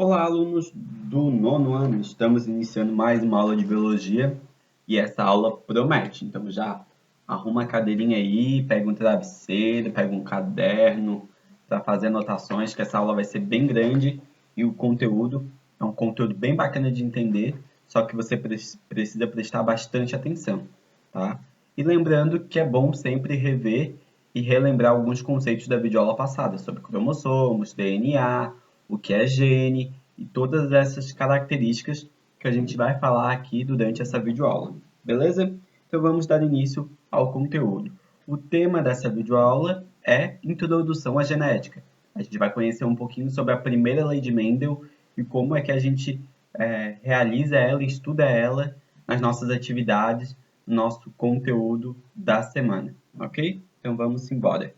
Olá, alunos do nono ano. Estamos iniciando mais uma aula de biologia e essa aula promete. Então já arruma a cadeirinha aí, pega um travesseiro, pega um caderno para fazer anotações, que essa aula vai ser bem grande e o conteúdo é um conteúdo bem bacana de entender, só que você precisa prestar bastante atenção, tá? E lembrando que é bom sempre rever e relembrar alguns conceitos da videoaula passada sobre cromossomos, DNA, o que é gene e todas essas características que a gente vai falar aqui durante essa videoaula, beleza? Então vamos dar início ao conteúdo. O tema dessa videoaula é Introdução à Genética. A gente vai conhecer um pouquinho sobre a primeira lei de Mendel e como é que a gente realiza ela, estuda ela nas nossas atividades, no nosso conteúdo da semana, ok? Então vamos embora.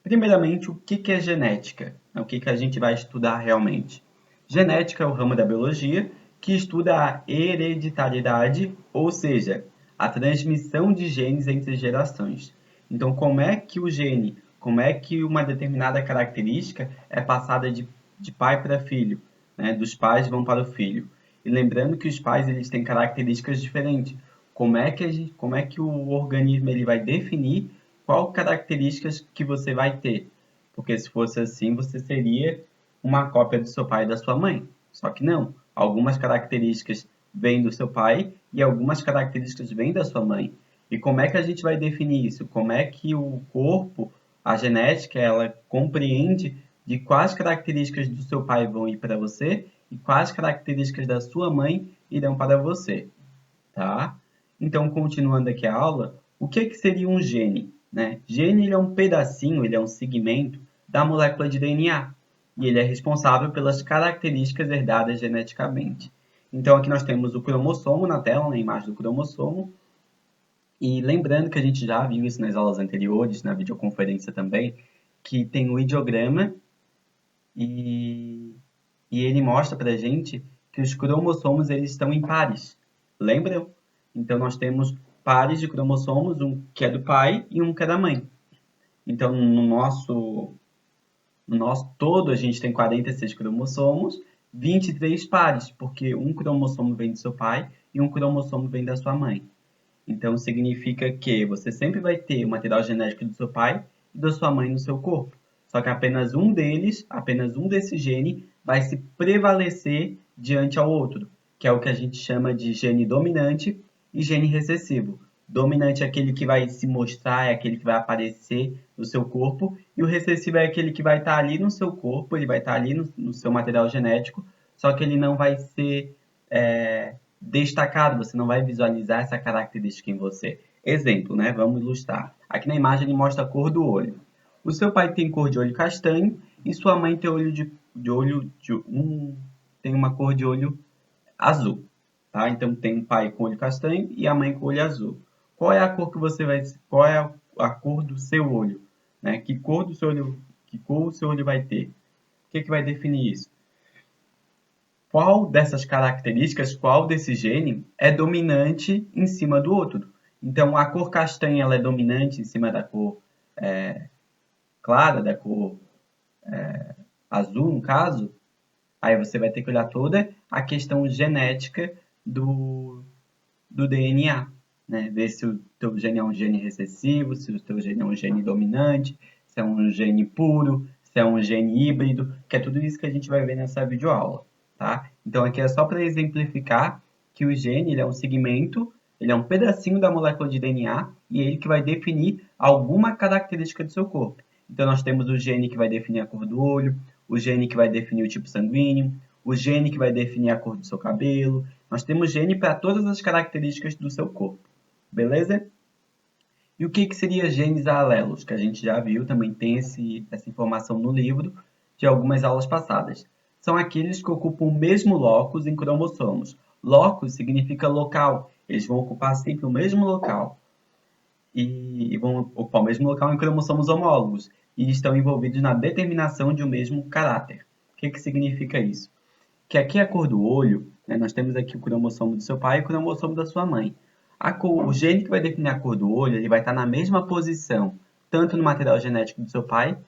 Primeiramente, o que é genética? O que a gente vai estudar realmente? Genética é o ramo da biologia que estuda a hereditariedade, ou seja, a transmissão de genes entre gerações. Então, como é que o gene, como é que uma determinada característica é passada de pai para filho, né? Dos pais vão para o filho. E lembrando que os pais eles têm características diferentes. Como é que o organismo ele vai definir qual características que você vai ter? Porque se fosse assim, você seria uma cópia do seu pai e da sua mãe. Só que não. Algumas características vêm do seu pai e algumas características vêm da sua mãe. E como é que a gente vai definir isso? Como é que o corpo, a genética, ela compreende de quais características do seu pai vão ir para você e quais características da sua mãe irão para você, tá? Então, continuando aqui a aula, o que seria um gene? Né? Gene ele é um pedacinho, ele é um segmento da molécula de DNA e ele é responsável pelas características herdadas geneticamente. Então, aqui nós temos o cromossomo na tela, na imagem do cromossomo, e lembrando que a gente já viu isso nas aulas anteriores, na videoconferência também, que tem o ideograma e, e ele mostra para a gente que os cromossomos eles estão em pares. Lembram? Então, nós temos pares de cromossomos, um que é do pai e um que é da mãe. Então, no nosso todo, a gente tem 46 cromossomos, 23 pares, porque um cromossomo vem do seu pai e um cromossomo vem da sua mãe. Então, significa que você sempre vai ter o material genético do seu pai e da sua mãe no seu corpo. Só que apenas um deles, apenas um desse gene, vai se prevalecer diante ao outro, que é o que a gente chama de gene dominante e gene recessivo. Dominante é aquele que vai se mostrar, é aquele que vai aparecer no seu corpo, e o recessivo é aquele que vai estar ali no seu corpo, ele vai estar ali no seu material genético, só que ele não vai ser destacado, você não vai visualizar essa característica em você. Exemplo, né? Vamos ilustrar. Aqui na imagem ele mostra a cor do olho. O seu pai tem cor de olho castanho e sua mãe tem tem uma cor de olho azul, tá? Então tem um pai com olho castanho e a mãe com olho azul. Qual é a cor que você vai, qual é a cor do seu olho, né? Que cor do seu olho, que cor o seu olho vai ter? O que vai definir isso? Qual dessas características, qual desse gene é dominante em cima do outro? Então, a cor castanha ela é dominante em cima da cor clara, da cor azul, no caso. Aí você vai ter que olhar toda a questão genética do DNA, né? Ver se o teu gene é um gene recessivo, se o teu gene é um gene dominante, se é um gene puro, se é um gene híbrido, que é tudo isso que a gente vai ver nessa videoaula, tá? Então aqui é só para exemplificar que o gene ele é um segmento, ele é um pedacinho da molécula de DNA e é ele que vai definir alguma característica do seu corpo. Então nós temos o gene que vai definir a cor do olho, o gene que vai definir o tipo sanguíneo, o gene que vai definir a cor do seu cabelo. Nós temos gene para todas as características do seu corpo, beleza? E o que seria genes alelos? Que a gente já viu, também tem essa informação no livro de algumas aulas passadas. São aqueles que ocupam o mesmo locus em cromossomos. Locus significa local, eles vão ocupar sempre o mesmo local. E vão ocupar o mesmo local em cromossomos homólogos e estão envolvidos na determinação de um mesmo caráter. O que significa isso? Que aqui a cor do olho, né, nós temos aqui o cromossomo do seu pai e o cromossomo da sua mãe. O gene que vai definir a cor do olho, ele vai estar na mesma posição, tanto no material genético do seu pai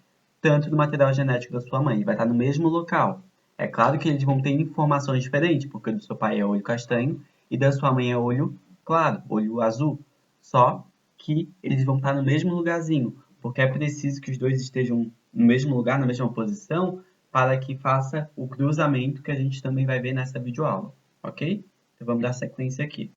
tanto do material genético da sua mãe. Vai estar no mesmo local. É claro que eles vão ter informações diferentes, porque o do seu pai é olho castanho e da sua mãe é olho claro, olho azul. Só que eles vão estar no mesmo lugarzinho, porque é preciso que os dois estejam no mesmo lugar, na mesma posição, para que faça o cruzamento que a gente também vai ver nessa videoaula, ok? Então vamos dar sequência aqui.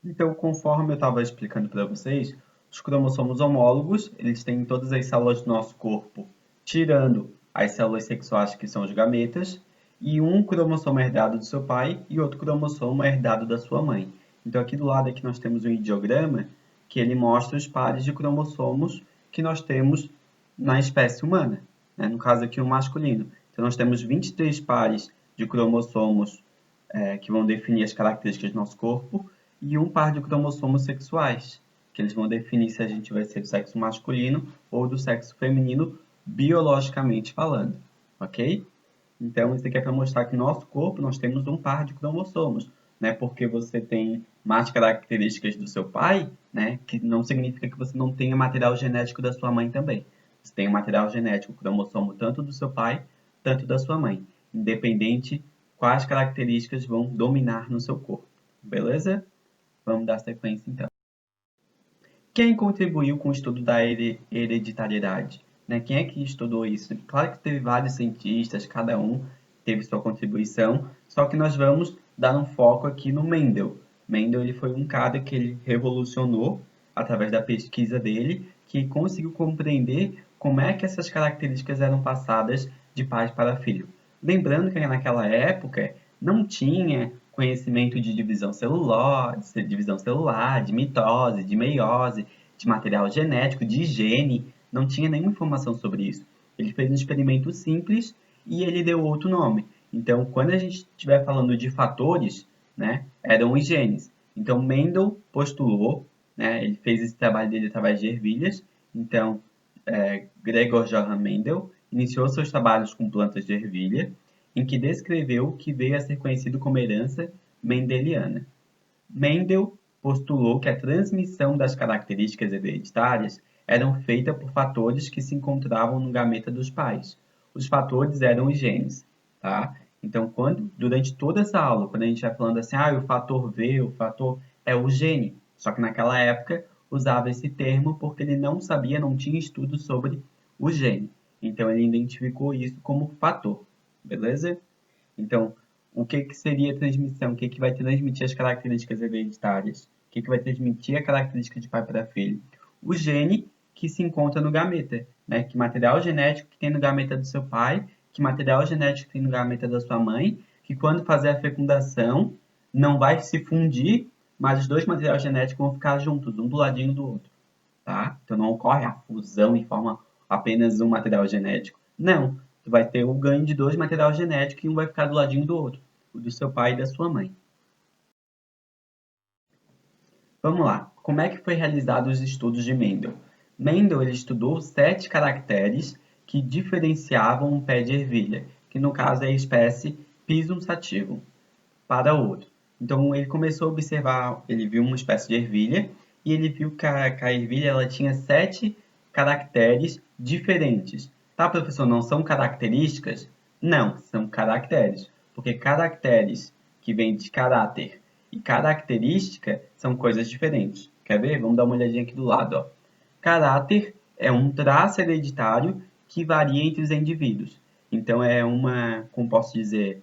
Então, conforme eu estava explicando para vocês, os cromossomos homólogos, eles têm em todas as células do nosso corpo, tirando as células sexuais, que são os gametas, e um cromossomo herdado do seu pai e outro cromossomo herdado da sua mãe. Então, aqui do lado aqui nós temos um ideograma que ele mostra os pares de cromossomos que nós temos na espécie humana, né? No caso aqui o masculino. Então, nós temos 23 pares de cromossomos que vão definir as características do nosso corpo, e um par de cromossomos sexuais, que eles vão definir se a gente vai ser do sexo masculino ou do sexo feminino, biologicamente falando, ok? Então, isso aqui é para mostrar que no nosso corpo nós temos um par de cromossomos, né? Porque você tem mais características do seu pai, né? Que não significa que você não tenha material genético da sua mãe também. Você tem o material genético, o cromossomo tanto do seu pai, tanto da sua mãe, independente quais características vão dominar no seu corpo, beleza? Vamos dar sequência então. Quem contribuiu com o estudo da hereditariedade? Né? Quem é que estudou isso? Claro que teve vários cientistas, cada um teve sua contribuição, só que nós vamos dar um foco aqui no Mendel. Mendel ele foi um cara que ele revolucionou, através da pesquisa dele, que conseguiu compreender como é que essas características eram passadas de pai para filho. Lembrando que naquela época não tinha conhecimento de divisão celular, de mitose, de meiose, de material genético, de gene, não tinha nenhuma informação sobre isso. Ele fez um experimento simples e ele deu outro nome. Então, quando a gente estiver falando de fatores, né, eram os genes. Então, Mendel postulou, né, ele fez esse trabalho dele através de ervilhas. Então, Gregor Johann Mendel iniciou seus trabalhos com plantas de ervilha, em que descreveu o que veio a ser conhecido como herança mendeliana. Mendel postulou que a transmissão das características hereditárias eram feita por fatores que se encontravam no gameta dos pais. Os fatores eram os genes, tá? Então, durante toda essa aula, quando a gente vai falando assim, o fator V, o fator é o gene, só que naquela época usava esse termo porque ele não sabia, não tinha estudo sobre o gene. Então, ele identificou isso como fator, beleza? Então, o que seria transmissão? O que vai transmitir as características hereditárias? O que vai transmitir a característica de pai para filho? O gene que se encontra no gameta, né? Que material genético que tem no gameta do seu pai, que material genético tem no gameta da sua mãe, que quando fazer a fecundação não vai se fundir, mas os dois materiais genéticos vão ficar juntos, um do ladinho do outro, tá? Então não ocorre a fusão e forma apenas um material genético. Não, tu vai ter o ganho de dois materiais genéticos e um vai ficar do ladinho do outro, o do seu pai e da sua mãe. Vamos lá, como é que foi realizado os estudos de Mendel? Mendel ele estudou 7 caracteres que diferenciavam um pé de ervilha, que no caso é a espécie Pisum sativum, para outro. Então ele começou a observar, ele viu uma espécie de ervilha e ele viu que a ervilha ela tinha 7 caracteres diferentes. Tá, professor, não são características? Não, são caracteres, porque caracteres que vêm de caráter e característica são coisas diferentes. Quer ver? Vamos dar uma olhadinha aqui do lado. Ó. Caráter é um traço hereditário que varia entre os indivíduos. Então é como posso dizer,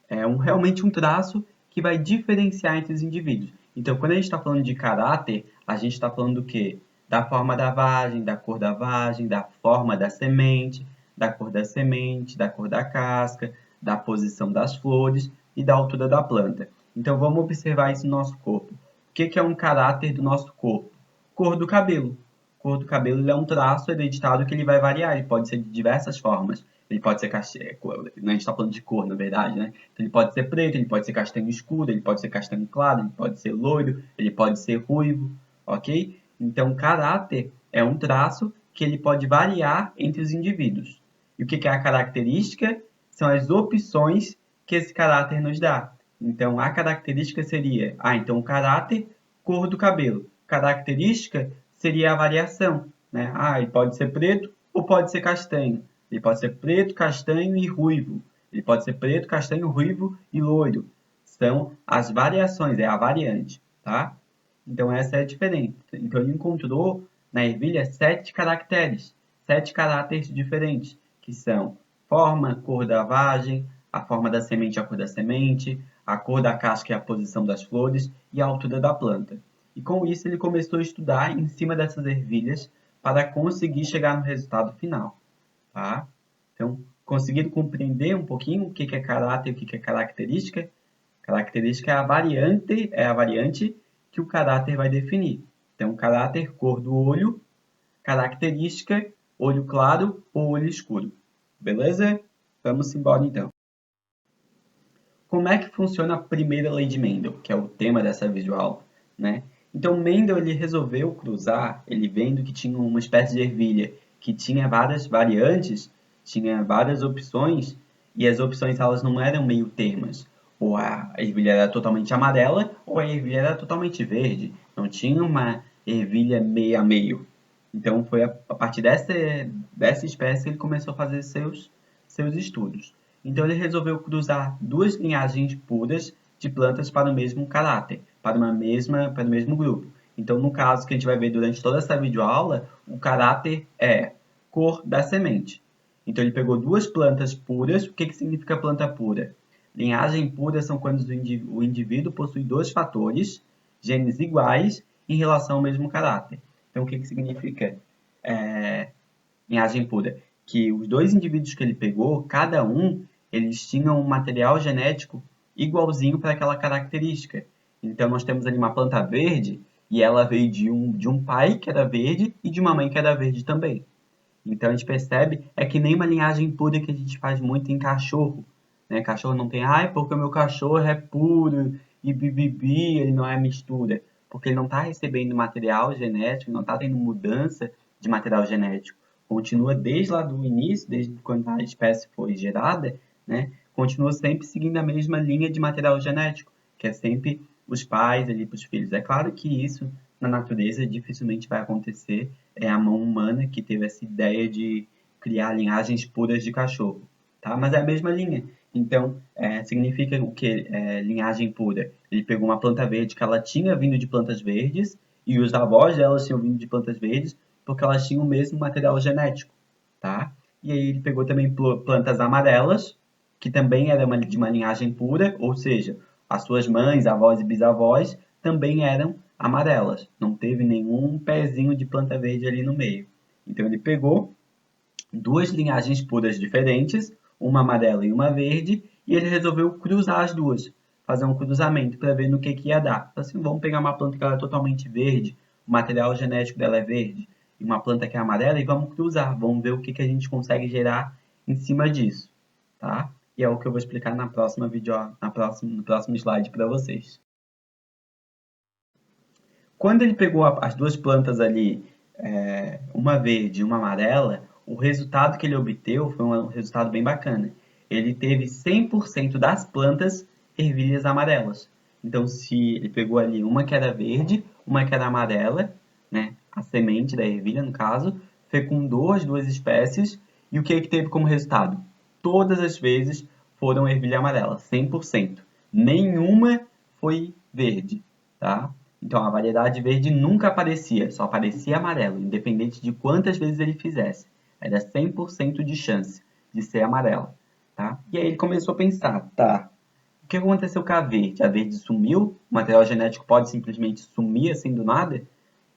realmente um traço que vai diferenciar entre os indivíduos. Então, quando a gente está falando de caráter, a gente está falando do quê? Da forma da vagem, da cor da vagem, da forma da semente, da cor da semente, da cor da casca, da posição das flores e da altura da planta. Então, vamos observar isso no nosso corpo. O que é um caráter do nosso corpo? Cor do cabelo. Cor do cabelo é um traço hereditário que ele vai variar, ele pode ser de diversas formas. Ele pode ser castanho, a gente está falando de cor, na verdade, né? Então, ele pode ser preto, ele pode ser castanho escuro, ele pode ser castanho claro, ele pode ser loiro, ele pode ser ruivo, ok? Então, caráter é um traço que ele pode variar entre os indivíduos. E o que é a característica? São as opções que esse caráter nos dá. Então, a característica seria, então o caráter, cor do cabelo. Característica seria a variação, né? Ah, ele pode ser preto ou pode ser castanho. Ele pode ser preto, castanho e ruivo. Ele pode ser preto, castanho, ruivo e loiro. São as variações, é a variante, tá? Então essa é a diferença. Então ele encontrou na ervilha 7 caracteres, 7 caráteres diferentes, que são forma, cor da vagem, a forma da semente e a cor da semente, a cor da casca e a posição das flores e a altura da planta. E com isso ele começou a estudar em cima dessas ervilhas para conseguir chegar no resultado final, tá? Então, conseguiram compreender um pouquinho o que é caráter e o que é característica? Característica é a variante que o caráter vai definir. Então, caráter, cor do olho, característica, olho claro ou olho escuro. Beleza? Vamos embora então. Como é que funciona a primeira lei de Mendel, que é o tema dessa videoaula, né? Então, Mendel ele resolveu cruzar, ele vendo que tinha uma espécie de ervilha que tinha várias variantes, tinha várias opções, e as opções elas não eram meio termas. Ou a ervilha era totalmente amarela, ou a ervilha era totalmente verde. Não tinha uma ervilha meio a meio. Então, foi a partir dessa espécie que ele começou a fazer seus estudos. Então ele resolveu cruzar duas linhagens puras de plantas para o mesmo caráter, para o mesmo grupo. Então, no caso que a gente vai ver durante toda essa videoaula, o caráter é cor da semente. Então ele pegou duas plantas puras. O que significa planta pura? Linhagem pura são quando o indivíduo possui dois fatores, genes iguais, em relação ao mesmo caráter. Então, o que significa linhagem pura? Que os dois indivíduos que ele pegou, cada um, eles tinham um material genético igualzinho para aquela característica. Então, nós temos ali uma planta verde e ela veio de um pai que era verde e de uma mãe que era verde também. Então, a gente percebe, é que nem uma linhagem pura que a gente faz muito em cachorro. Né? Cachorro não tem, ai, porque o meu cachorro é puro e bibibi, ele não é mistura. Porque ele não está recebendo material genético, não está tendo mudança de material genético. Continua desde lá do início, desde quando a espécie foi gerada, né? Continua sempre seguindo a mesma linha de material genético, que é sempre os pais ali para os filhos. É claro que isso na natureza dificilmente vai acontecer, é a mão humana que teve essa ideia de criar linhagens puras de cachorro, tá? Mas é a mesma linha. Então, significa o que linhagem pura? Ele pegou uma planta verde que ela tinha vindo de plantas verdes e os avós delas tinham vindo de plantas verdes porque elas tinham o mesmo material genético, tá? E aí ele pegou também plantas amarelas, que também eram de uma linhagem pura, ou seja, as suas mães, avós e bisavós também eram amarelas. Não teve nenhum pezinho de planta verde ali no meio. Então ele pegou duas linhagens puras diferentes, uma amarela e uma verde, e ele resolveu cruzar as duas, fazer um cruzamento para ver no que ia dar. Então, assim, vamos pegar uma planta que ela é totalmente verde, o material genético dela é verde, e uma planta que é amarela, e vamos cruzar, vamos ver o que a gente consegue gerar em cima disso, tá? E é o que eu vou explicar na próxima no próximo slide para vocês. Quando ele pegou as duas plantas ali, uma verde e uma amarela, o resultado que ele obteve foi um resultado bem bacana. Ele teve 100% das plantas ervilhas amarelas. Então, se ele pegou ali uma que era verde, uma que era amarela, né, a semente da ervilha, no caso, fecundou as duas espécies, e o que ele teve como resultado? Todas as vezes foram ervilha amarela, 100%. Nenhuma foi verde, tá? Então, a variedade verde nunca aparecia, só aparecia amarelo, independente de quantas vezes ele fizesse. Era 100% de chance de ser amarela, tá? E aí ele começou a pensar, tá, o que aconteceu com a verde? A verde sumiu? O material genético pode simplesmente sumir assim do nada?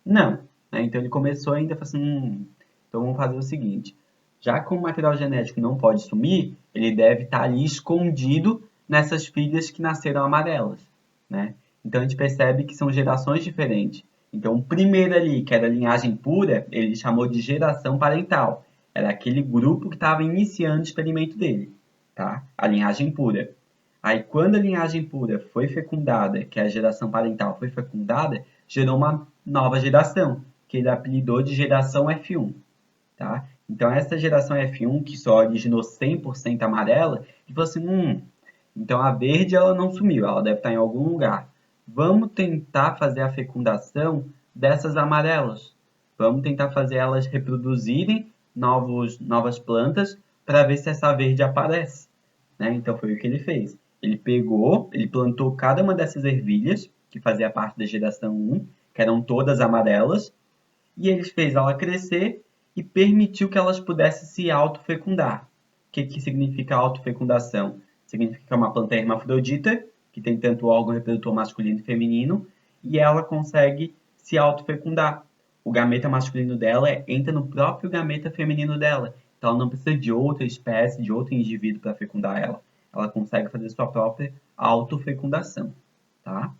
Não. Né? Então ele começou ainda a falar assim, então vamos fazer o seguinte, já que o material genético não pode sumir, ele deve estar ali escondido nessas filhas que nasceram amarelas, né? Então a gente percebe que são gerações diferentes. Então o primeiro ali, que era a linhagem pura, ele chamou de geração parental. Era aquele grupo que estava iniciando o experimento dele, tá? A linhagem pura. Aí quando a linhagem pura foi fecundada, que é a geração parental foi fecundada, gerou uma nova geração, que ele apelidou de geração F1, tá? Então essa geração F1, que só originou 100% amarela, ele falou assim, então a verde ela não sumiu, ela deve estar em algum lugar. Vamos tentar fazer a fecundação dessas amarelas. Vamos tentar fazer elas reproduzirem novas plantas para ver se essa verde aparece, né? Então foi o que ele fez. Ele plantou cada uma dessas ervilhas, que fazia parte da geração 1, que eram todas amarelas, e ele fez ela crescer e permitiu que elas pudessem se autofecundar. O que significa autofecundação? Significa que é uma planta hermafrodita, que tem tanto o órgão reprodutor masculino e feminino, e ela consegue se autofecundar. O gameta masculino dela entra no próprio gameta feminino dela. Então ela não precisa de outra espécie, de outro indivíduo para fecundar ela. Ela consegue fazer sua própria autofecundação, tá?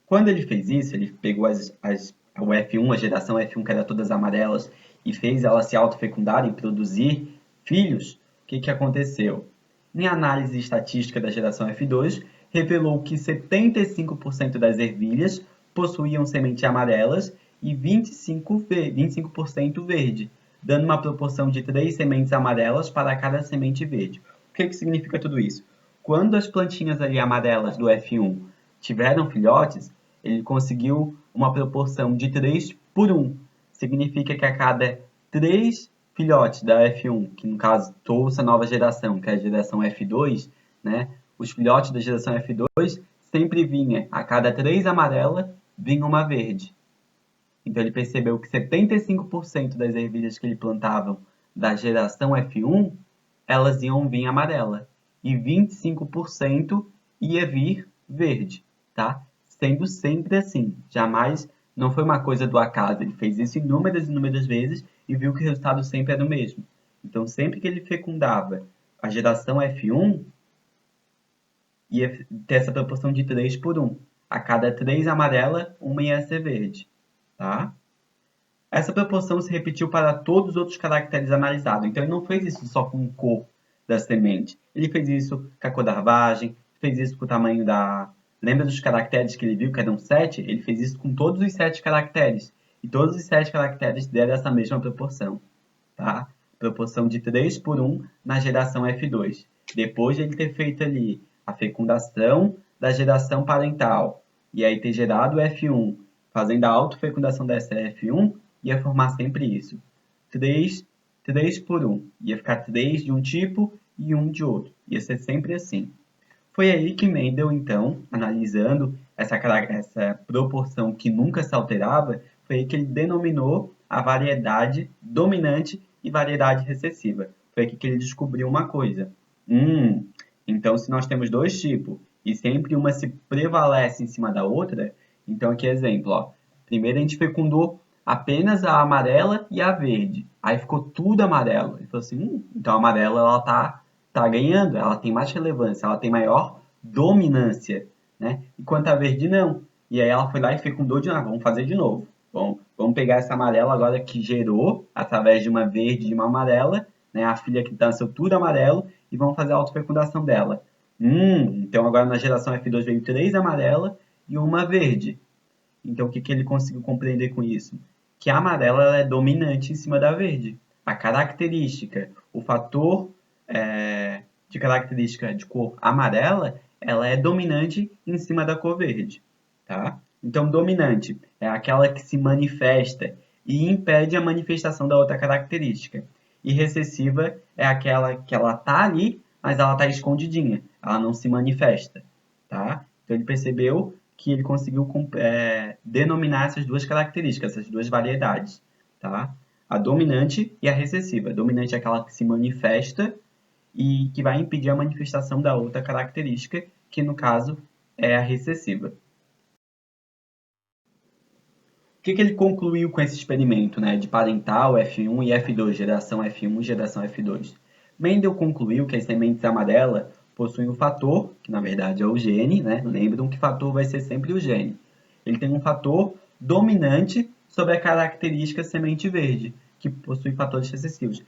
Quando ele fez isso, ele pegou o F1, a geração F1 que era todas amarelas, e fez elas se autofecundarem, produzir filhos. O que aconteceu? Em análise estatística da geração F2, revelou que 75% das ervilhas possuíam sementes amarelas e 25% verde, dando uma proporção de 3 sementes amarelas para cada semente verde. O que significa tudo isso? Quando as plantinhas ali amarelas do F1 tiveram filhotes, ele conseguiu uma proporção de 3 por 1. Significa que a cada 3 filhotes da F1, que no caso trouxe a nova geração, que é a geração F2, né? Os filhotes da geração F2 sempre vinha, a cada 3 amarela, vinha uma verde. Então ele percebeu que 75% das ervilhas que ele plantava da geração F1, elas iam vir amarela. E 25% ia vir verde, tá? Sendo sempre assim. Jamais, não foi uma coisa do acaso. Ele fez isso inúmeras e inúmeras vezes e viu que o resultado sempre era o mesmo. Então, sempre que ele fecundava a geração F1, ia ter essa proporção de 3 por 1. A cada 3 amarela, uma ia ser verde, tá? Essa proporção se repetiu para todos os outros caracteres analisados. Então, ele não fez isso só com a cor da semente. Ele fez isso com a cor da vagem, fez isso com o tamanho da... Lembra dos caracteres que ele viu, que eram 7? Ele fez isso com todos os 7 caracteres. E todos os 7 caracteres deram essa mesma proporção. Tá? Proporção de 3 por 1 na geração F2. Depois de ele ter feito ali a fecundação da geração parental e aí ter gerado o F1, fazendo a autofecundação dessa F1, ia formar sempre isso. 3 por 1. Ia ficar 3 de um tipo e 1 de outro. Ia ser sempre assim. Foi aí que Mendel, então, analisando essa proporção que nunca se alterava, foi aí que ele denominou a variedade dominante e variedade recessiva. Foi aqui que ele descobriu uma coisa. Então, se nós temos dois tipos e sempre uma se prevalece em cima da outra, então aqui exemplo, ó. Primeiro a gente fecundou apenas a amarela e a verde. Aí ficou tudo amarelo. Ele falou assim, então a amarela ela tá ganhando, ela tem mais relevância, ela tem maior dominância, né? Enquanto a verde não. E aí ela foi lá e fecundou de novo, vamos fazer de novo. Bom, vamos pegar essa amarela agora que gerou através de uma verde e de uma amarela, né? A filha que nasceu tudo amarelo e vamos fazer a autofecundação dela. Então agora na geração F2 veio 3 amarela e uma verde. Então o que ele conseguiu compreender com isso? Que a amarela ela é dominante em cima da verde. A característica, o fator de característica de cor amarela, ela é dominante em cima da cor verde, tá? Então, dominante é aquela que se manifesta e impede a manifestação da outra característica. E recessiva é aquela que ela tá ali, mas ela tá escondidinha, ela não se manifesta, tá? Então, ele percebeu que ele conseguiu denominar essas duas características, essas duas variedades, tá? A dominante e a recessiva. A dominante é aquela que se manifesta e que vai impedir a manifestação da outra característica, que no caso é a recessiva. O que ele concluiu com esse experimento, né, de parental F1 e F2, geração F1 e geração F2? Mendel concluiu que as sementes amarelas possuem um fator, que na verdade é o gene, né? Lembram que fator vai ser sempre o gene. Ele tem um fator dominante sobre a característica semente verde, que possui fatores recessivos.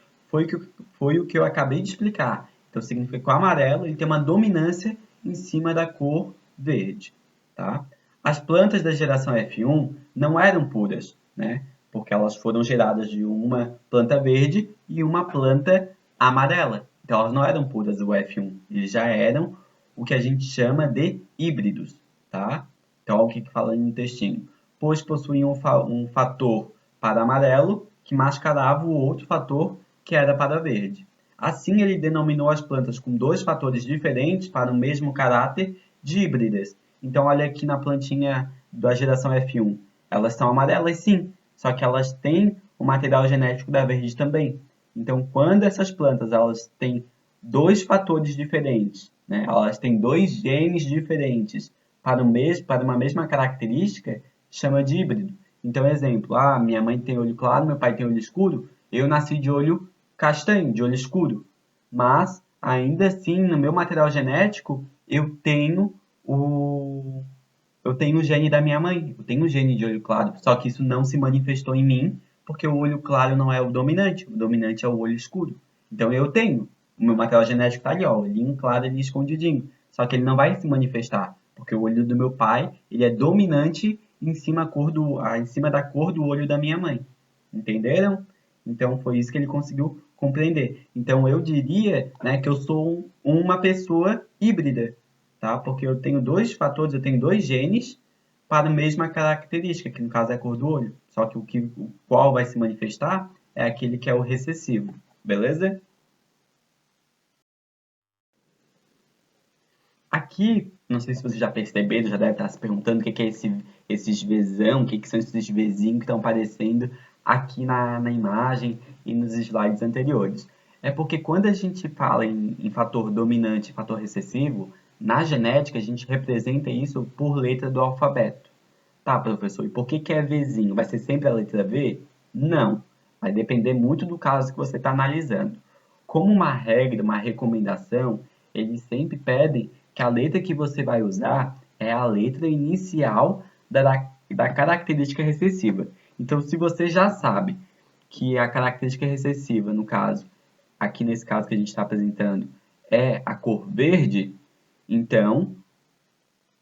Foi o que eu acabei de explicar. Então, significa que o amarelo ele tem uma dominância em cima da cor verde. Tá? As plantas da geração F1 não eram puras, né? Porque elas foram geradas de uma planta verde e uma planta amarela. Então, elas não eram puras o F1. Eles já eram o que a gente chama de híbridos. Tá? Então, olha o que fala no textinho. pois possuíam um fator para amarelo que mascarava o outro fator que era para verde. Assim, ele denominou as plantas com dois fatores diferentes para o mesmo caráter de híbridas. Então, olha aqui na plantinha da geração F1. Elas são amarelas, sim, só que elas têm o material genético da verde também. Então, quando essas plantas elas têm dois fatores diferentes, né? Elas têm dois genes diferentes para uma mesma característica, chama de híbrido. Então, exemplo, minha mãe tem olho claro, meu pai tem olho escuro, eu nasci de olho castanho, de olho escuro. Mas, ainda assim, no meu material genético, eu tenho o gene da minha mãe, eu tenho o gene de olho claro, só que isso não se manifestou em mim, porque o olho claro não é o dominante é o olho escuro. Então eu tenho, o meu material genético está ali, ó, olhinho claro ali escondidinho, só que ele não vai se manifestar, porque o olho do meu pai, ele é dominante em cima da cor do olho da minha mãe. Entenderam? Então foi isso que ele conseguiu compreender. Então eu diria, né, que eu sou uma pessoa híbrida, tá? Porque eu tenho dois fatores, eu tenho dois genes para a mesma característica, que no caso é a cor do olho. Só que o qual vai se manifestar é aquele que é o recessivo, beleza? Aqui, não sei se vocês já perceberam, já deve estar se perguntando o que é esses Vzão, o que são esses Vzinhos que estão aparecendo aqui na imagem e nos slides anteriores. É porque quando a gente fala em fator dominante e fator recessivo, na genética a gente representa isso por letra do alfabeto. Tá, professor, e por que é Vzinho? Vai ser sempre a letra V? Não. Vai depender muito do caso que você está analisando. Como uma regra, uma recomendação, eles sempre pedem que a letra que você vai usar é a letra inicial da característica recessiva. Então, se você já sabe que a característica recessiva, no caso, aqui nesse caso que a gente está apresentando, é a cor verde, então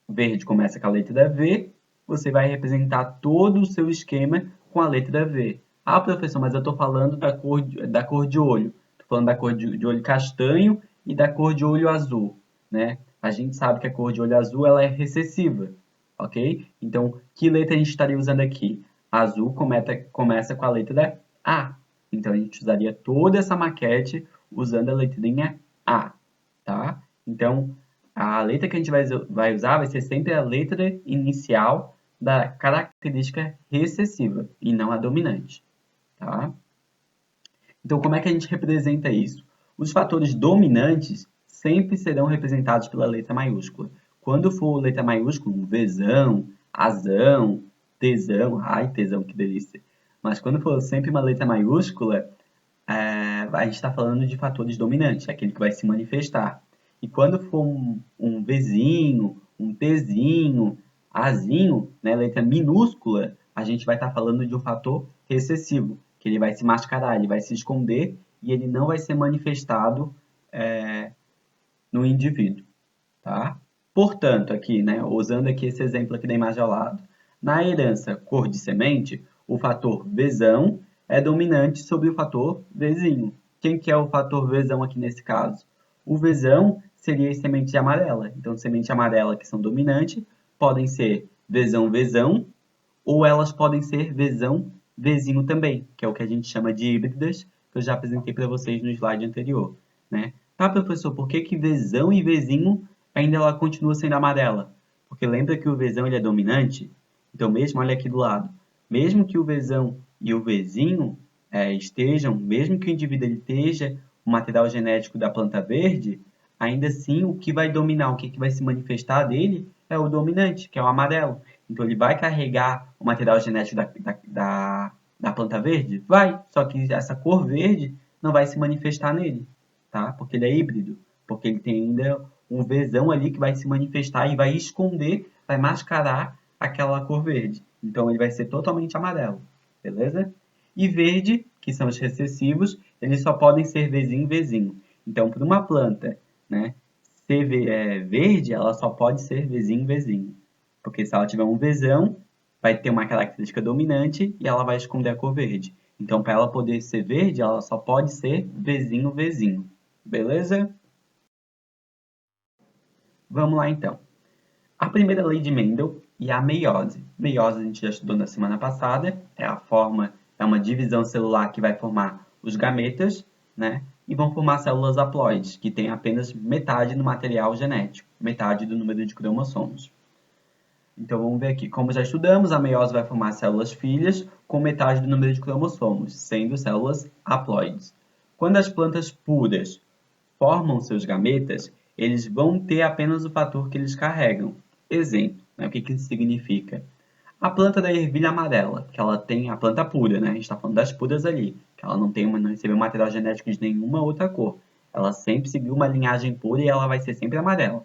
verde começa com a letra V, você vai representar todo o seu esquema com a letra V. Ah, professor, mas eu estou falando da cor de olho. Estou falando da cor de olho castanho e da cor de olho azul, né? A gente sabe que a cor de olho azul ela é recessiva, ok? Então, que letra a gente estaria usando aqui? Azul começa com a letra A. Então, a gente usaria toda essa maquete usando a letrinha A, tá? Então, a letra que a gente vai usar vai ser sempre a letra inicial da característica recessiva e não a dominante, tá? Então, como é que a gente representa isso? Os fatores dominantes sempre serão representados pela letra maiúscula. Quando for letra maiúscula, Vzão, Azão, Tzão, ai, Tzão, que delícia. Mas quando for sempre uma letra maiúscula, a gente está falando de fatores dominantes, aquele que vai se manifestar. E quando for um Vzinho, um Tzinho, Azinho, né, letra minúscula, a gente vai estar falando de um fator recessivo, que ele vai se mascarar, ele vai se esconder e ele não vai ser manifestado no indivíduo, tá? Portanto, aqui, né, usando aqui esse exemplo aqui da imagem ao lado, na herança cor de semente, o fator Vzão é dominante sobre o fator Vzinho. Quem que é o fator Vzão aqui nesse caso? O Vzão seria a semente amarela. Então, semente amarela que são dominantes podem ser Vzão Vzão ou elas podem ser Vzão Vzinho também, que é o que a gente chama de híbridas, que eu já apresentei para vocês no slide anterior, né? Tá, professor, por que Vzão e Vzinho ainda ela continua sendo amarela? Porque lembra que o Vzão ele é dominante? Então, mesmo, olha aqui do lado, mesmo que o Vzão e o Vzinho mesmo que o indivíduo ele esteja o material genético da planta verde, ainda assim o que vai dominar, o que vai se manifestar dele é o dominante, que é o amarelo. Então, ele vai carregar o material genético da planta verde? Vai, só que essa cor verde não vai se manifestar nele, tá? Porque ele é híbrido, porque ele tem ainda um Vzão ali que vai se manifestar e vai esconder, vai mascarar aquela cor verde. Então, ele vai ser totalmente amarelo, beleza? E verde, que são os recessivos, eles só podem ser Vzinho, Vzinho. Então, para uma planta, né, ser verde, ela só pode ser Vzinho, Vzinho. Porque se ela tiver um Vzão, vai ter uma característica dominante e ela vai esconder a cor verde. Então, para ela poder ser verde, ela só pode ser Vzinho, Vzinho. Beleza? Vamos lá, então. A primeira lei de Mendel, e a meiose. Meiose a gente já estudou na semana passada, é uma divisão celular que vai formar os gametas, né? E vão formar células haploides, que têm apenas metade do material genético, metade do número de cromossomos. Então vamos ver aqui, como já estudamos, a meiose vai formar células filhas com metade do número de cromossomos, sendo células haploides. Quando as plantas puras formam seus gametas, eles vão ter apenas o fator que eles carregam. Exemplo, né? O que isso significa? A planta da ervilha amarela, que ela tem a planta pura, né? A gente está falando das puras ali, que ela não recebeu material genético de nenhuma outra cor. Ela sempre seguiu uma linhagem pura e ela vai ser sempre amarela.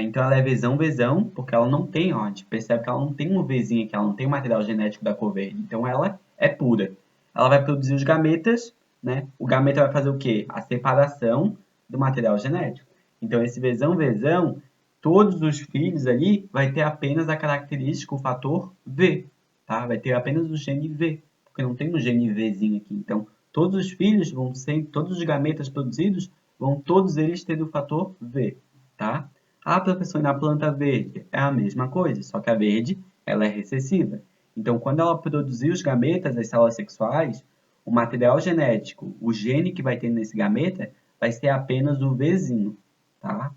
Então ela é Vzão, porque ela não tem, ó, a gente percebe que ela não tem um Vzinho aqui, ela não tem o material genético da cor verde. Então ela é pura. Ela vai produzir os gametas, né? O gameta vai fazer o quê? A separação do material genético. Então esse Vzão, todos os filhos ali vai ter apenas a característica, o fator V, tá? Vai ter apenas o gene V, porque não tem um gene Vzinho aqui. Então todos os filhos vão ser, todos os gametas produzidos vão todos eles ter o fator V, tá? A professora na planta verde é a mesma coisa, só que a verde ela é recessiva. Então, quando ela produzir os gametas, as células sexuais, o material genético, o gene que vai ter nesse gameta, vai ser apenas o Vzinho, tá?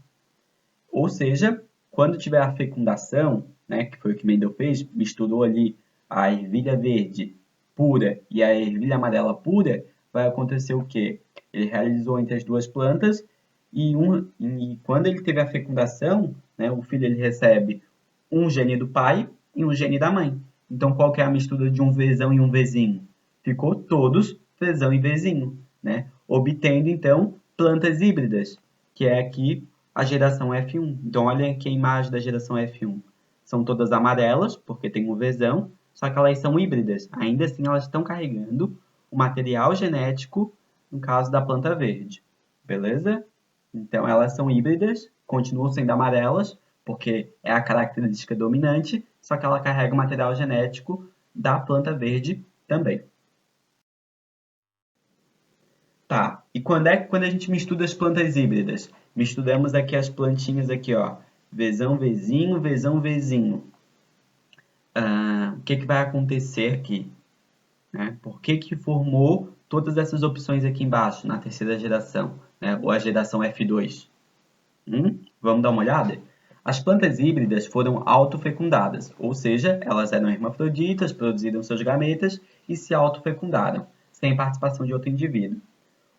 Ou seja, quando tiver a fecundação, né, que foi o que Mendel fez, misturou ali a ervilha verde pura e a ervilha amarela pura, vai acontecer o quê? Ele realizou entre as duas plantas e quando ele teve a fecundação, né, o filho ele recebe um gene do pai e um gene da mãe. Então, qual que é a mistura de um Vzão e um Vzinho? Ficou todos Vzão e Vzinho, né? Obtendo, então, plantas híbridas, que é aqui a geração F1. Então, olha aqui a imagem da geração F1. São todas amarelas, porque tem um Vzão, só que elas são híbridas. Ainda assim, elas estão carregando o material genético, no caso da planta verde. Beleza? Então, elas são híbridas, continuam sendo amarelas, porque é a característica dominante, só que ela carrega o material genético da planta verde também. Tá, e quando a gente mistura as plantas híbridas? Misturamos aqui as plantinhas aqui, ó, Vzão, Vzinho, Vzão, Vzinho. O que vai acontecer aqui? Né? Por que formou todas essas opções aqui embaixo, na terceira geração, né? Ou a geração F2? Vamos dar uma olhada? As plantas híbridas foram autofecundadas, ou seja, elas eram hermafroditas, produziram seus gametas e se autofecundaram, sem participação de outro indivíduo.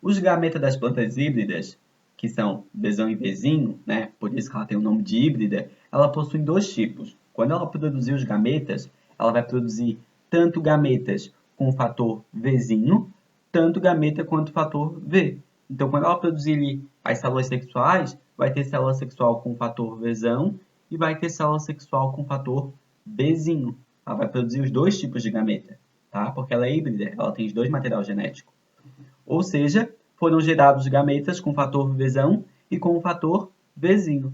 Os gametas das plantas híbridas, que são Vzão e Vzinho, né, por isso que ela tem o nome de híbrida, ela possui dois tipos. Quando ela produzir os gametas, ela vai produzir tanto gametas com o fator Vzinho, tanto gameta quanto o fator V. Então, quando ela produzir as células sexuais, vai ter célula sexual com fator Vzão e vai ter célula sexual com fator Bzinho. Ela vai produzir os dois tipos de gameta, tá? Porque ela é híbrida, ela tem os dois materiais genéticos. Ou seja, foram gerados gametas com fator Vzão e com o fator Vzinho.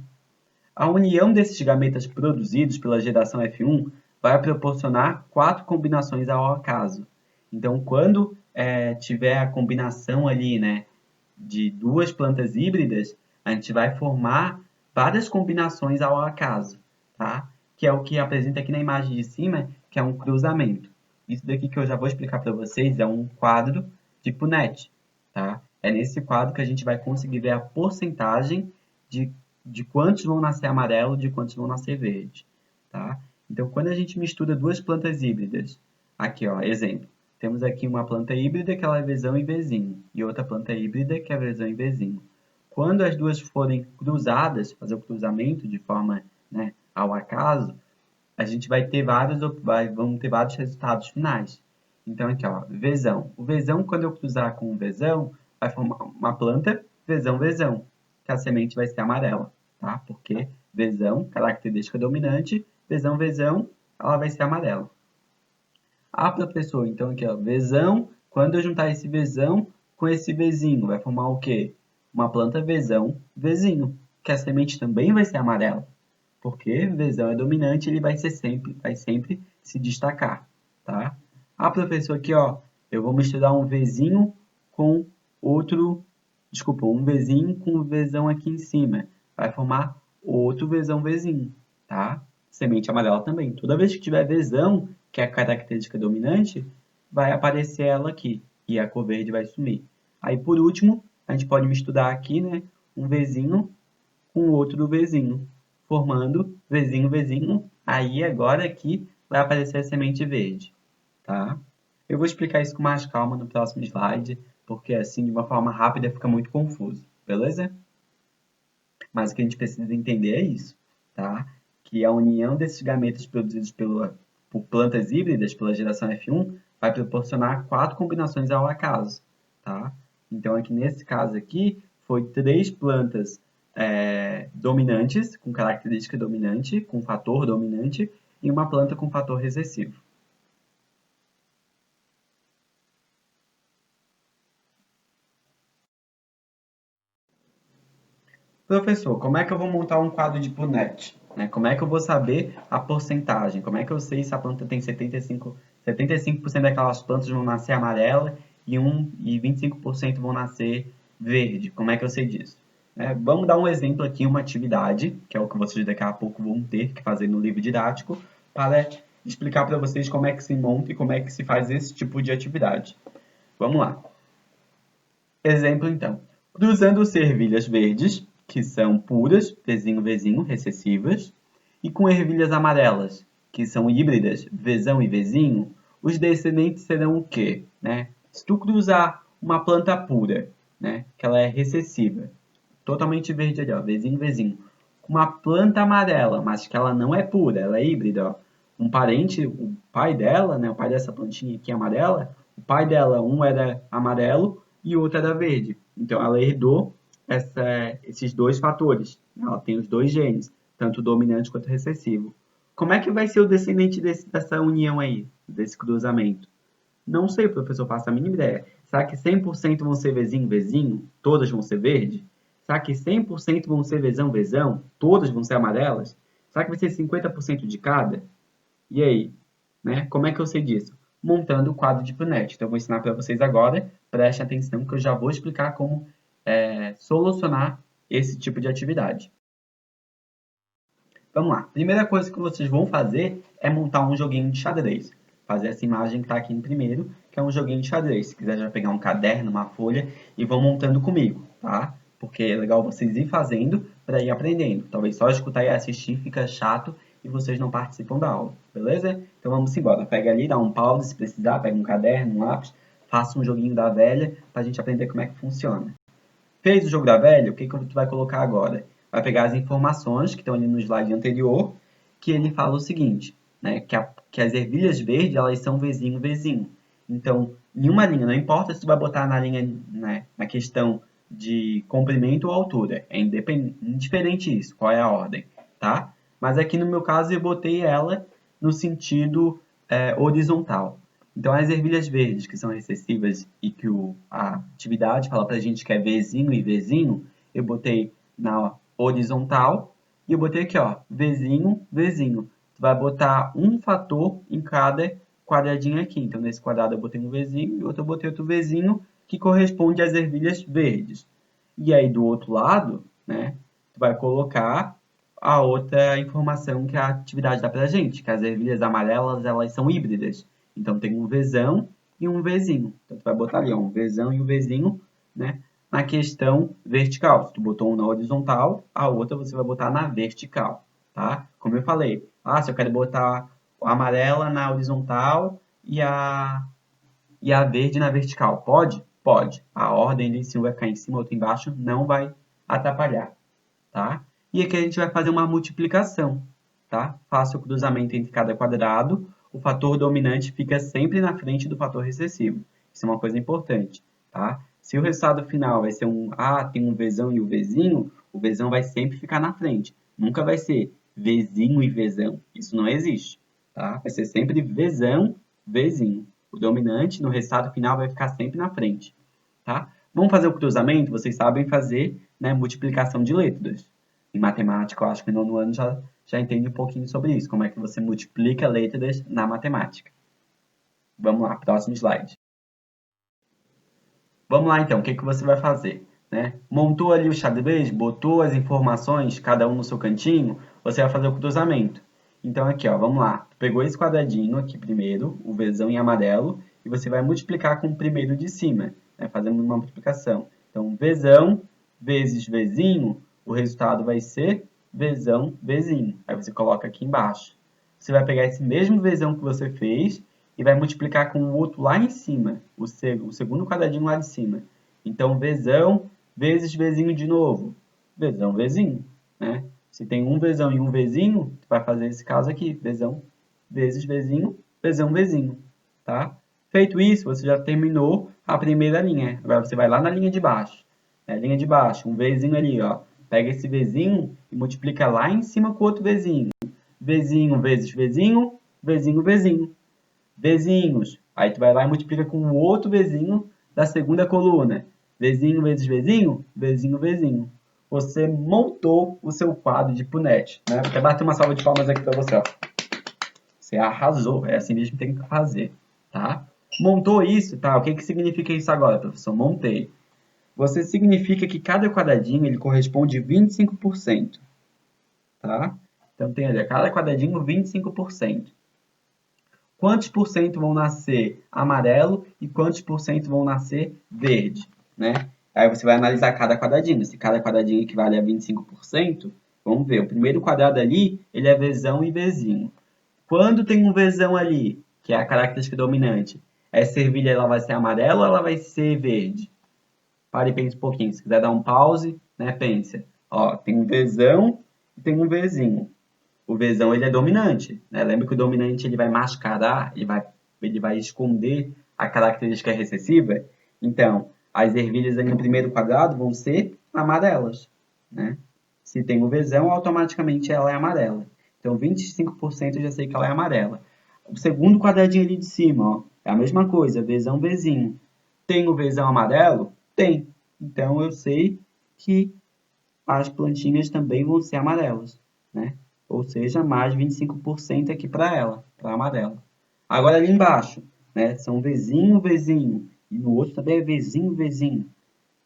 A união desses gametas produzidos pela geração F1 vai proporcionar 4 combinações ao acaso. Então, quando tiver a combinação ali, né, de duas plantas híbridas, a gente vai formar várias combinações ao acaso, tá? Que é o que apresenta aqui na imagem de cima, que é um cruzamento. Isso daqui que eu já vou explicar para vocês é um quadro de Punnett, tá? É nesse quadro que a gente vai conseguir ver a porcentagem de quantos vão nascer amarelo, de quantos vão nascer verde, tá? Então, quando a gente mistura duas plantas híbridas, aqui, ó, exemplo, temos aqui uma planta híbrida que ela é Vzão e Vzinho, e outra planta híbrida que é Vzão e Vzinho. Quando as duas forem cruzadas, fazer o cruzamento de forma, né, ao acaso, a gente vai ter vamos ter vários resultados finais. Então, aqui, ó, Vzão. O Vzão, quando eu cruzar com o Vzão, vai formar uma planta Vzão, Vzão, que a semente vai ser amarela, tá? Porque Vzão, característica dominante, Vzão, Vzão, ela vai ser amarela. A professor, então, aqui, ó, Vzão, quando eu juntar esse Vzão com esse Vzinho, vai formar o quê? Uma planta Vzão, Vzinho, que a semente também vai ser amarela. Porque Vzão é dominante, ele vai sempre se destacar, tá? Ah, professor, aqui, ó, eu vou misturar um Vzinho com outro, desculpa, um Vzinho com o Vzão aqui em cima. Vai formar outro Vzão, Vzinho, tá? semente amarela também. Toda vez que tiver Vzão, que é a característica dominante, vai aparecer ela aqui, e a cor verde vai sumir. Aí, por último, a gente pode misturar aqui, né, um Vzinho com outro Vzinho, formando Vzinho, Vzinho. Aí, agora aqui, vai aparecer a semente verde, tá? Eu vou explicar isso com mais calma no próximo slide, porque assim, de uma forma rápida, fica muito confuso, beleza? Mas o que a gente precisa entender é isso, tá? Que a união desses gametas produzidos por plantas híbridas, pela geração F1, vai proporcionar 4 combinações ao acaso, tá? Então, aqui nesse caso aqui, foi 3 plantas dominantes, com característica dominante, com fator dominante, e uma planta com fator recessivo. Professor, como é que eu vou montar um quadro de Punnett? Né? Como é que eu vou saber a porcentagem? Como é que eu sei se a planta tem 75% daquelas plantas vão nascer amarela e 25% vão nascer verde? Como é que eu sei disso? Vamos dar um exemplo aqui, uma atividade, que é o que vocês daqui a pouco vão ter que fazer no livro didático, para explicar para vocês como é que se monta e como é que se faz esse tipo de atividade. Vamos lá. Exemplo, então. Cruzando servilhas verdes, que são puras, Vzinho, Vzinho, recessivas, e com ervilhas amarelas, que são híbridas, Vzão e Vzinho, os descendentes serão o quê? Né? Se tu cruzar uma planta pura, né, que ela é recessiva, totalmente verde ali, ó, Vzinho, Vzinho, com uma planta amarela, mas que ela não é pura, ela é híbrida, ó. Um parente, o pai dela, né, o pai dessa plantinha aqui amarela, o pai dela, um era amarelo e o outro era verde. Então, ela herdou esses dois fatores. Ela tem os dois genes, tanto dominante quanto recessivo. Como é que vai ser o descendente dessa união aí, desse cruzamento? Não sei, professor, faço a mínima ideia. Será que 100% vão ser Vzinho, Vzinho? Todas vão ser verde? Será que 100% vão ser Vzão, Vzão? Todas vão ser amarelas? Será que vai ser 50% de cada? E aí? Né? Como é que eu sei disso? Montando o quadro de Punnett. Então, eu vou ensinar para vocês agora. Preste atenção que eu já vou explicar como solucionar esse tipo de atividade. Vamos lá. Primeira coisa que vocês vão fazer é montar um joguinho de xadrez. Fazer essa imagem que está aqui em primeiro, que é um joguinho de xadrez. Se quiser já pegar um caderno, uma folha e vão montando comigo, tá? Porque é legal vocês ir fazendo para ir aprendendo. Talvez só escutar e assistir fica chato e vocês não participam da aula, beleza? Então vamos embora. Pega ali, dá um pause se precisar, pega um caderno, um lápis, faça um joguinho da velha para a gente aprender como é que funciona. Fez o jogo da velha, o que tu vai colocar agora? Vai pegar as informações que estão ali no slide anterior, que ele fala o seguinte, né, que as ervilhas verdes elas são Vzinho, Vzinho. Então, em uma linha, não importa se tu vai botar na linha, né, na questão de comprimento ou altura, é indiferente isso, qual é a ordem, tá? Mas aqui no meu caso eu botei ela no sentido horizontal. Então, as ervilhas verdes, que são recessivas e que a atividade fala para a gente que é Vzinho e Vzinho, eu botei na horizontal e eu botei aqui, ó, Vzinho, Vzinho. Tu vai botar um fator em cada quadradinho aqui. Então, nesse quadrado eu botei um Vzinho e outro eu botei outro Vzinho, que corresponde às ervilhas verdes. E aí, do outro lado, né, tu vai colocar a outra informação que a atividade dá para a gente, que as ervilhas amarelas, elas são híbridas. Então, tem um Vzão e um Vzinho. Então, tu vai botar ali, ó, um Vzão e um Vzinho, né, na questão vertical. Se tu botou um na horizontal, a outra você vai botar na vertical, tá? Como eu falei, se eu quero botar a amarela na horizontal e a verde na vertical, pode? Pode. A ordem ali, se um vai ficar em cima, outro embaixo, não vai atrapalhar, tá? E aqui a gente vai fazer uma multiplicação, tá? Faça o cruzamento entre cada quadrado, o fator dominante fica sempre na frente do fator recessivo. Isso é uma coisa importante, tá? Se o resultado final vai ser tem um Vzão e o Vzão vai sempre ficar na frente. Nunca vai ser Vzinho e Vzão. Isso não existe, tá? Vai ser sempre Vzão, Vzinho. O dominante no resultado final vai ficar sempre na frente, tá? Vamos fazer o cruzamento? Vocês sabem fazer, né, multiplicação de letras. Em matemática, eu acho que no nono ano já entende um pouquinho sobre isso, como é que você multiplica letras na matemática. Vamos lá, próximo slide. Vamos lá, então, o que você vai fazer? Né? Montou ali o xadrez, botou as informações, cada um no seu cantinho, você vai fazer o cruzamento. Então aqui, ó, vamos lá. Tu pegou esse quadradinho aqui primeiro, o Vzão em amarelo, e você vai multiplicar com o primeiro de cima, né, fazendo uma multiplicação. Então, Vzão vezes Vzinho, o resultado vai ser Vzão Vzinho. Aí você coloca aqui embaixo. Você vai pegar esse mesmo Vzão que você fez e vai multiplicar com o outro lá em cima, o segundo quadradinho lá de cima. Então, Vzão vezes Vzinho de novo. Vzão Vzinho, né? Se tem um Vzão e um Vzinho, tu vai fazer esse caso aqui, Vzão vezes Vzinho, Vzão Vzinho, tá? Feito isso, você já terminou a primeira linha. Agora você vai lá na linha de baixo. Na linha de baixo, um Vzinho ali, ó. Pega esse Vzinho e multiplica lá em cima com outro Vzinho. Vzinho vezes Vzinho, Vzinho, Vzinho. Vzinhos. Aí tu vai lá e multiplica com o outro Vzinho da segunda coluna. Vzinho vezes Vzinho, Vzinho, Vzinho. Você montou o seu quadro de punete, né? Vou até bater uma salva de palmas aqui para você, ó. Você arrasou, é assim mesmo que tem que fazer, tá? Montou isso, tá? O que que significa isso agora, professor? Montei. Você significa que cada quadradinho ele corresponde a 25%, tá? Então tem ali, a cada quadradinho 25%. Quantos por cento vão nascer amarelo e quantos por cento vão nascer verde, né? Aí você vai analisar cada quadradinho. Se cada quadradinho equivale a 25%, vamos ver. O primeiro quadrado ali, ele é Vzão e Vzinho. Quando tem um Vzão ali, que é a característica dominante, essa ervilha ela vai ser amarela ou ela vai ser verde? Pare e pense um pouquinho. Se quiser dar um pause, né, pense. Ó, tem um Vzão e tem um Vzinho. O Vzão ele é dominante, né? Lembra que o dominante ele vai mascarar, ele vai esconder a característica recessiva? Então, as ervilhas ali no primeiro quadrado vão ser amarelas, né? Se tem o Vzão, automaticamente ela é amarela. Então, 25% eu já sei que ela é amarela. O segundo quadradinho ali de cima, ó, é a mesma coisa, Vzão, Vzinho. Tem o Vzão amarelo? Tem. Então, eu sei que as plantinhas também vão ser amarelas, né? Ou seja, mais 25% aqui para ela, para a amarela. Agora ali embaixo, né? São Vzinho, Vzinho. E no outro também é Vzinho, Vzinho.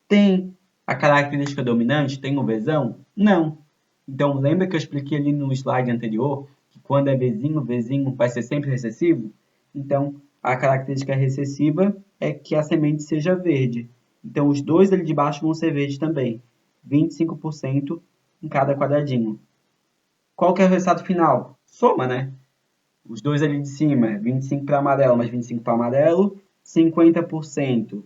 Tem a característica dominante? Tem o Vzão? Não. Então, lembra que eu expliquei ali no slide anterior que quando é Vzinho, Vzinho vai ser sempre recessivo? Então, a característica recessiva é que a semente seja verde. Então, os dois ali de baixo vão ser verdes também. 25% em cada quadradinho. Qual que é o resultado final? Soma, né? Os dois ali de cima, 25 para amarelo mais 25 para amarelo, 50%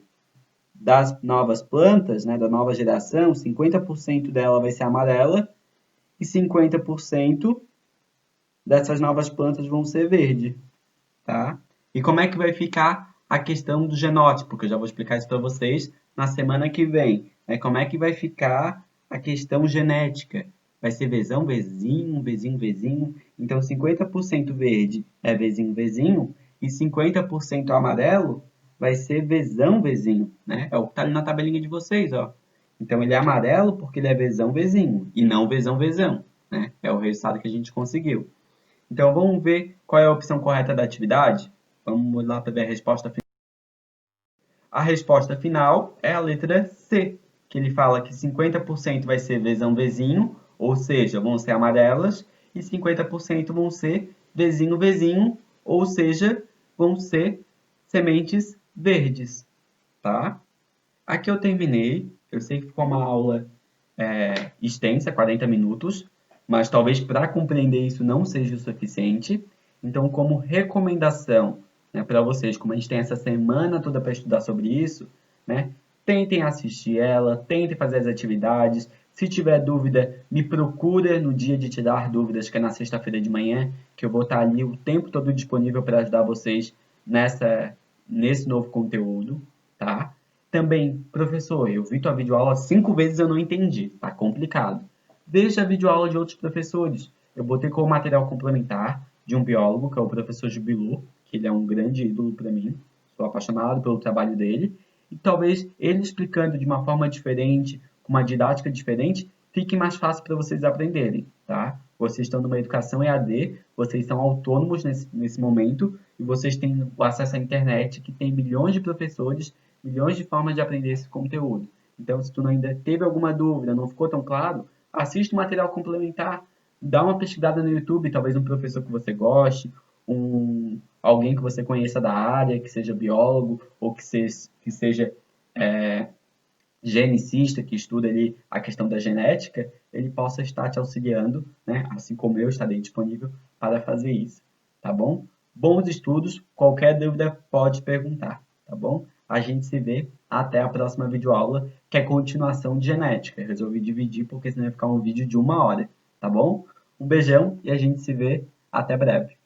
das novas plantas, né, da nova geração, 50% dela vai ser amarela e 50% dessas novas plantas vão ser verde, tá? E como é que vai ficar a questão do genótipo? Que eu já vou explicar isso para vocês na semana que vem. Né? Como é que vai ficar a questão genética? Vai ser Vzão, Vzinho, Vzinho, Vzinho. Então, 50% verde é Vzinho, Vzinho. E 50% amarelo vai ser Vzão, Vzinho. Né? É o que está ali na tabelinha de vocês. Ó. Então, ele é amarelo porque ele é Vzão, Vzinho. E não Vzão, Vzão. Né? É o resultado que a gente conseguiu. Então, vamos ver qual é a opção correta da atividade? Vamos lá para ver a resposta final. A resposta final é a letra C, que ele fala que 50% vai ser Vzão, Vzinho, ou seja, vão ser amarelas, e 50% vão ser Vzinho, Vzinho, ou seja, vão ser sementes verdes, tá? Aqui eu terminei. Eu sei que ficou uma aula extensa, 40 minutos, mas talvez para compreender isso não seja o suficiente. Então, como recomendação, né, para vocês, como a gente tem essa semana toda para estudar sobre isso, né, tentem assistir ela, tentem fazer as atividades. Se tiver dúvida, me procura no dia de tirar dúvidas, que é na sexta-feira de manhã, que eu vou estar ali o tempo todo disponível para ajudar vocês nesse novo conteúdo, tá? Também, professor, eu vi tua videoaula 5 vezes e eu não entendi. Tá complicado. Veja a videoaula de outros professores. Eu botei como material complementar de um biólogo, que é o professor Jubilu, que ele é um grande ídolo para mim. Sou apaixonado pelo trabalho dele. E talvez ele explicando de uma forma diferente, com uma didática diferente, fique mais fácil para vocês aprenderem, tá? Vocês estão numa educação EAD, vocês são autônomos nesse momento e vocês têm o acesso à internet, que tem milhões de professores, milhões de formas de aprender esse conteúdo. Então, se tu ainda teve alguma dúvida, não ficou tão claro, assiste o material complementar, dá uma pesquisada no YouTube, talvez um professor que você goste, alguém que você conheça da área, que seja biólogo ou que seja genicista, que estuda ali a questão da genética, ele possa estar te auxiliando, né? Assim como eu estarei disponível para fazer isso, tá bom? Bons estudos, qualquer dúvida pode perguntar, tá bom? A gente se vê até a próxima videoaula, que é continuação de genética. Eu resolvi dividir porque senão ia ficar um vídeo de 1 hora, tá bom? Um beijão e a gente se vê até breve.